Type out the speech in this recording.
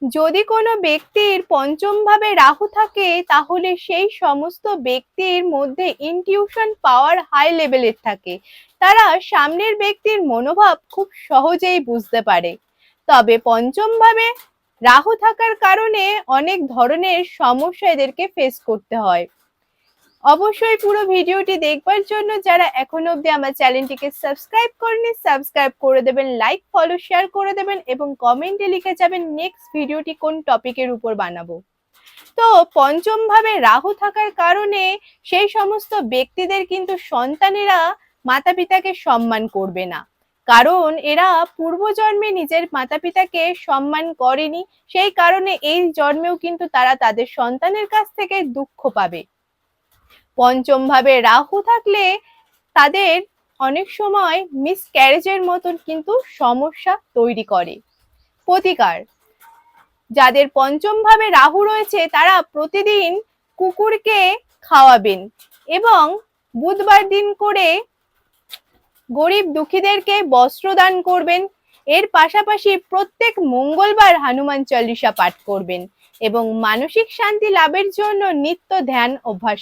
যদি কোনো ব্যক্তির পঞ্চম ভাবে রাহু থাকে তাহলে সেই সমস্ত ব্যক্তির মধ্যে ইনটিউশন পাওয়ার হাই লেভেলের থাকে। তারা সামনের ব্যক্তির মনোভাব খুব সহজেই বুঝতে পারে। তবে পঞ্চম ভাবে রাহু থাকার কারণে অনেক ধরনের সমস্যা এদেরকে ফেস করতে হয়। অবশ্যই পুরো ভিডিওটি দেখবার জন্য যারা এখনো অবধি আমার চ্যানেলটিকে সাবস্ক্রাইব করেনি সাবস্ক্রাইব করে দেবেন, লাইক ফলো শেয়ার করে দেবেন এবং কমেন্টে লিখে যাবেন নেক্সট ভিডিওটি কোন টপিকের উপর বানাবো। তো পঞ্চম ভাবে রাহু থাকার কারণে সেই সমস্ত ব্যক্তিদের কিন্তু সন্তানেরা মাতা পিতাকে সম্মান করবে না, কারণ এরা পূর্বজন্মে নিজের মাতা পিতাকে সম্মান করেনি। সেই কারণে এই জন্মেও কিন্তু তারা তাদের সন্তানের কাছ থেকে দুঃখ পাবে। পঞ্চম ভাবে রাহু থাকলে তাদের অনেক সময় মিসক্যারেজের মতন কিন্তু সমস্যা তৈরি করে। প্রতিকার: যাদের পঞ্চম ভাবে রাহু রয়েছে তারা প্রতিদিন কুকুরকে খাওয়াবেন এবং বুধবার দিন করে গরিব দুঃখীদেরকে বস্ত্র দান করবেন। এর পাশাপাশি প্রত্যেক মঙ্গলবার হনুমান চল্লিশা পাঠ করবেন এবং মানসিক শান্তি লাভের জন্য নিত্য ধ্যান অভ্যাস